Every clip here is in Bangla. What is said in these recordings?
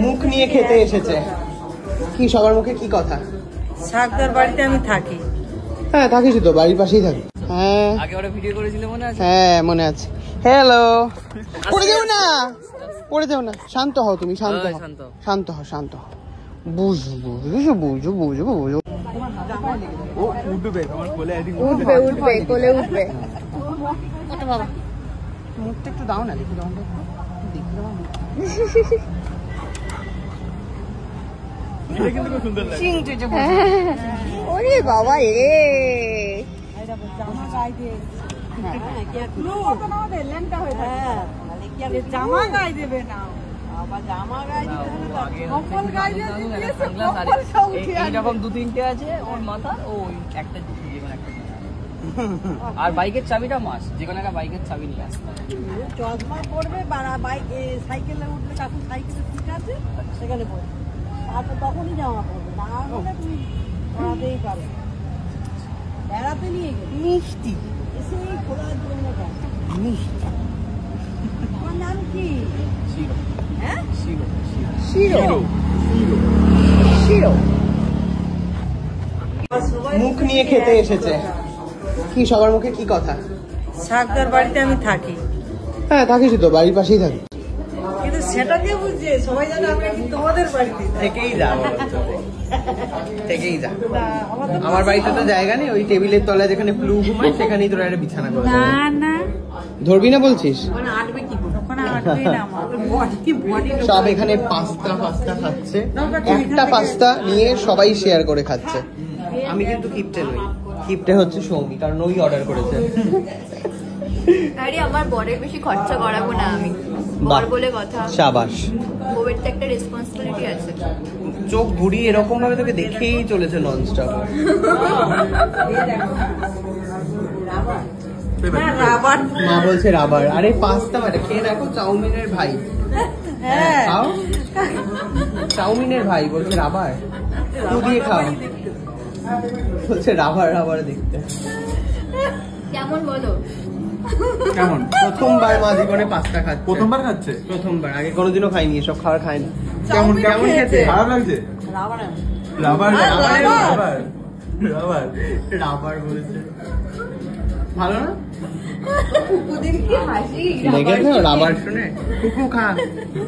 মুখ নিয়ে খেতে এসেছে। কি সবার মুখে কি কথা? শাকদার বাড়িতে আমি থাকি। হ্যাঁ থাকিস তো, বাড়ির পাশেই থাকি। হ্যাঁ আগে ওরা ভিডিও করেছিল মনে আছে? হ্যাঁ মনে আছে। হ্যালো, পড়ে যাও না, পড়ে যাও না, শান্ত হও তুমি, শান্ত হও, শান্ত হও, শান্ত হও। বুঝো বুঝো বুঝো বুঝো বুঝো। ও উঠবে, আমার কোলে উঠবে, উঠবে কোলে উঠবে। ওটা বাবা মুখটা একটু দাও না, দেখি দাও, দেখি দাও। এটা কিন্তু খুব সুন্দর লাগে। ওরে বাবা রে, জামা গায়ে দিয়ে, হ্যাঁ কি ক্লু তো না দে, লেনটা হয়ে থাকে। মানে কি আর জামা গায়ে দেবে না, বাবা জামা গায়ে দিবে না, কম্বল গায়ে দিয়ে দিয়েছে, কম্বল সব উঠে আছে। এরকম দু তিনটে আছে ওর মাথা, ওই একটা দিকে যেখানে একটা। আর বাইকের চাবিটা মাস, যেখানে একটা বাইকের চাবি নিয়ে আসতে। চশমা পড়বে, বাইক সাইকেলে উঠলে, কাকু সাইকেলে ঠিক আছে সেখানে পড়বে, তারপর তখনই জামা পড়বে, না হলে তুমি পড়াতেই পারবে। বেড়াতে নিয়ে গেলে মিষ্টি এসে খোলার জন্য মিষ্টি। তোমার নাম কি? শিরো। হ্যাঁ শিরো, শিরো, শিরো। মুখ নিয়ে খেতে এসেছে। কি সবার মুখে কি কথা? শাকদার বাড়িতে আমি থাকি। হ্যাঁ থাকিস তো, বাড়ির পাশেই থাকি। কিন্তু সেটা কে বুঝছে, সবাই জানে আমি তোমাদের বাড়িতে থেকেই যা, থেকেই যা। আমার বাড়িতে তো জায়গা নেই, ওই টেবিলের তলায় যেখানে প্লু ঘুমায় সেখানেই তোরা একটা বিছানা করে। না না ধরবি না বলছিস? সব এখানে পাস্তা ফাস্তা খাচ্ছে, একটা পাস্তা নিয়ে সবাই শেয়ার করে খাচ্ছে। আমি কিন্তু কিপটে নই, কিপটে হচ্ছে সৌমি, কারণ ওই অর্ডার করেছে। আরে আমার বরের বেশি খরচা করাবো না আমি, বর বলে কথা। শাবাশ, বউয়ের তো একটা রেসপন্সিবিলিটি আছে। চোখ ঘুরিয়ে এরকম ভাবে তোকে দেখেই চলেছে ননস্টপ। মা বলছে রাবার, আরে পাস্তা মানে খেয়ে দেখো, চাউমিনের ভাই। খাও, চাউমিনের ভাই বলছে রাবার, তু দিয়ে খাও, বলছে রাবার রাবার দেখতে। কেমন বলো? কেমন? প্রথমবার মা জীবনে পাস্তা খাচ্ছে। প্রথমবার খাচ্ছে? প্রথমবার, আগে কোনোদিনও খাইনি, এসব খাবার খায়নি। কেমন কেমন খেতে? খারাপ লাগছে? Rubber rubber rubber rubber rubber বলেছে, ভালো না? কুকুদের কি হাসি! দেখেছো রাবার শুনে? কুকুর খা,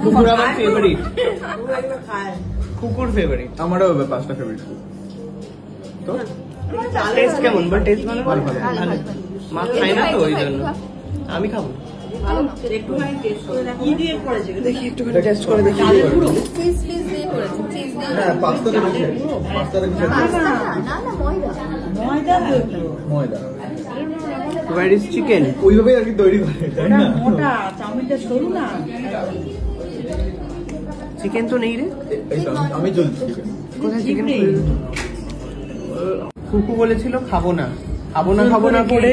কুকুর আমার ফেভারিট, কুকুর ফেভারিট। আমারও পাঁচটা ফেভারিট। তো টেস্ট কেমন? বল টেস্ট ভালো? ভালো। মা খায় না তো ওই জন্য আমি খাবো। কি দিয়ে করেছে দেখি, একটু টেস্ট করে দেখি। চিজ দিয়ে করেছে, চিজ দিয়ে। হ্যাঁ পাস্তা দিয়েছে, পাস্তাটা কিসের? না না ময়দা, ময়দা ময়দা। Where is chicken? ওইভাবেই আর কি তৈরি করে, তাই না? মোটা চাউমিনটা সরু না, চিকেন তো নেই রে। এই তো আমি জ্বলছি। কোথায় চিকেন? কুকু বলেছিল খাবো না, খাবো না, খাবো না করে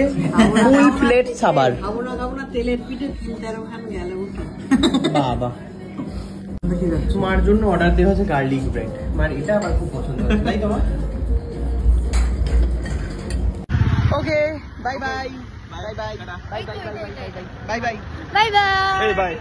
ফুল প্লেট খাবার। খাবো না তেলের পিঠে 13 খান গেল। বাবা, তোমার জন্য অর্ডার দেওয়া হচ্ছে গার্লিক ব্রেড, মানে এটা আমার খুব পছন্দ হয়েছে, তাই তোমার? Okay bye bye bye bye bye bye bye bye bye bye bye bye.